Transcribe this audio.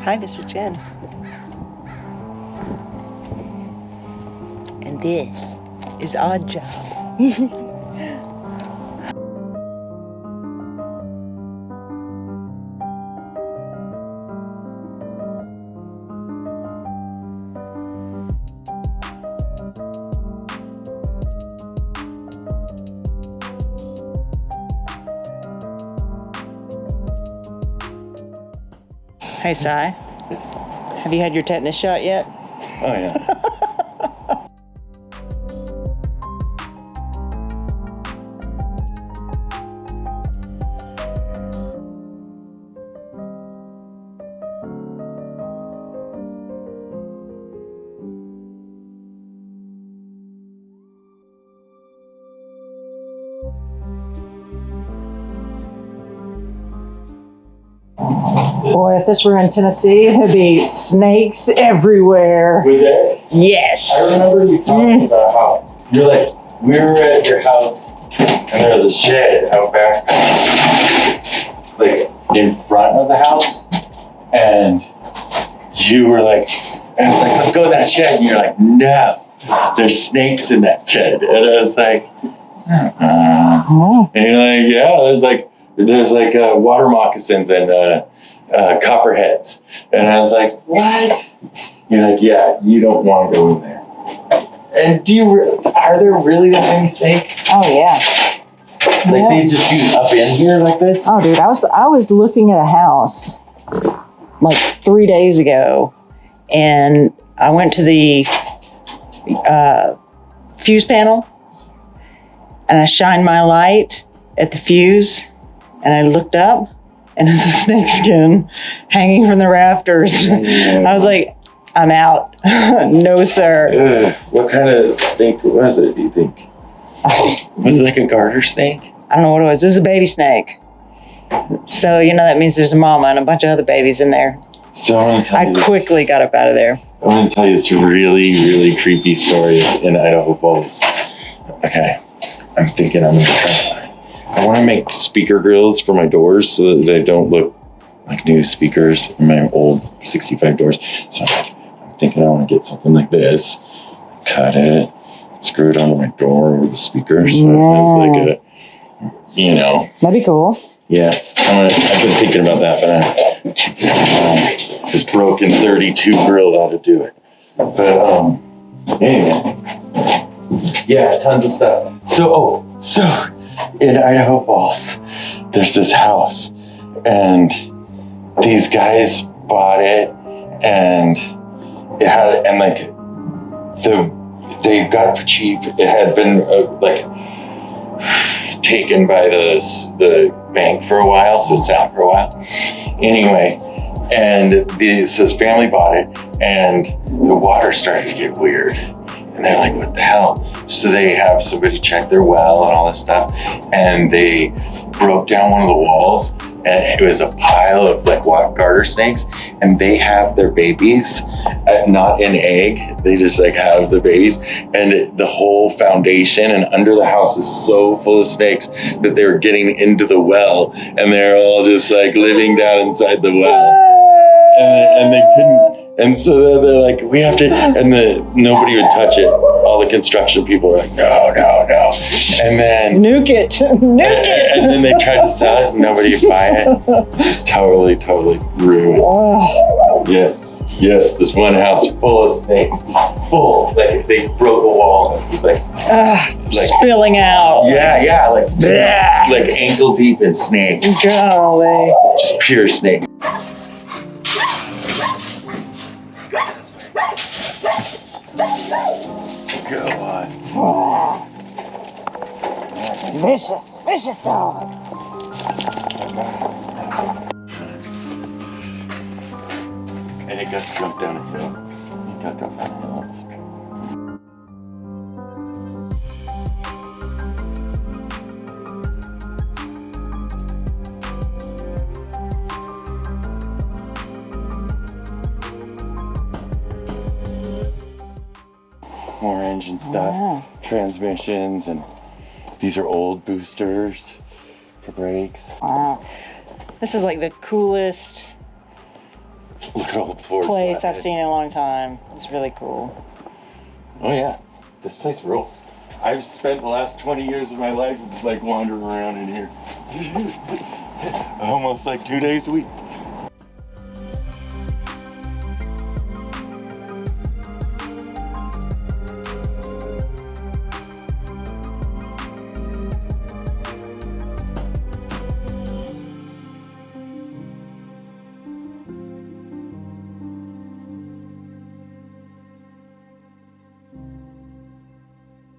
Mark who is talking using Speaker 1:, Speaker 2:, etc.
Speaker 1: Hi, this is Jen. And this is Oddjob. Hey, Cy. Have you had your tetanus shot yet?
Speaker 2: Oh, yeah.
Speaker 1: Boy, if this were in Tennessee, there'd be snakes everywhere.
Speaker 2: Were there?
Speaker 1: Yes.
Speaker 2: I remember you talking about how you're like, we were at your house and there was a shed out back, like in front of the house. And you were like, I was like, let's go in that shed. And you're like, no, there's snakes in that shed. And I was like, and you're like, yeah, there's like water moccasins and copperheads. And I was like, what? You're like, yeah, you don't want to go in there. And are there really that many snakes?
Speaker 1: Oh, yeah.
Speaker 2: Like they just be up in here like this?
Speaker 1: Oh, dude, I was looking at a house like 3 days ago, and I went to the fuse panel, and I shined my light at the fuse, and I looked up, and there's a snake skin hanging from the rafters.
Speaker 2: Yeah.
Speaker 1: I was like, I'm out. No, sir.
Speaker 2: What kind of snake was it, do you think? Was it like a garter snake?
Speaker 1: I don't know what it was. This is a baby snake. So, that means there's a mama and a bunch of other babies in there.
Speaker 2: So I
Speaker 1: quickly got up out of there.
Speaker 2: I want to tell you this really, really creepy story in Idaho Falls. Okay, I'm thinking I'm going to try. I want to make speaker grills for my doors so that they don't look like new speakers in my old 65 doors. So I'm thinking I want to get something like this, cut it, screw it onto my door with the speaker. So it's like a,
Speaker 1: That'd be cool.
Speaker 2: Yeah, I've been thinking about that, but this broken 32 grill ought to do it. But anyway, yeah, tons of stuff. So in Idaho Falls, there's this house, and these guys bought it, and it had, and like they got it for cheap. It had been taken by the bank for a while, so it sat for a while. Anyway, and this family bought it, and the water started to get weird. And they're like, what the hell? So they have somebody check their well and all this stuff, and they broke down one of the walls, and it was a pile of like garter snakes, and they have their babies, not in egg. They just like have the babies, and the whole foundation and under the house is so full of snakes that they were getting into the well, and they're all just like living down inside the well, and they couldn't. And so they're like, we have to, and nobody would touch it. All the construction people were like, no. And then
Speaker 1: nuke it.
Speaker 2: And then they tried to sell it and nobody would buy it. Just totally ruined.
Speaker 1: Oh.
Speaker 2: Yes, this one house full of snakes. Full. Like they broke a wall and it was like
Speaker 1: spilling out.
Speaker 2: Yeah, like ankle deep in snakes.
Speaker 1: Golly.
Speaker 2: Just pure snake.
Speaker 1: Oh. Vicious dog.
Speaker 2: And it got to jump down a hill. It got to jump down a hill. More engine stuff, transmissions, and these are old boosters for brakes.
Speaker 1: Wow. This is like the coolest
Speaker 2: Look at old Ford
Speaker 1: place I've
Speaker 2: flathead.
Speaker 1: seen in a long time. It's really cool.
Speaker 2: Oh yeah, this place rules. I've spent the last 20 years of my life like wandering around in here. Almost like 2 days a week.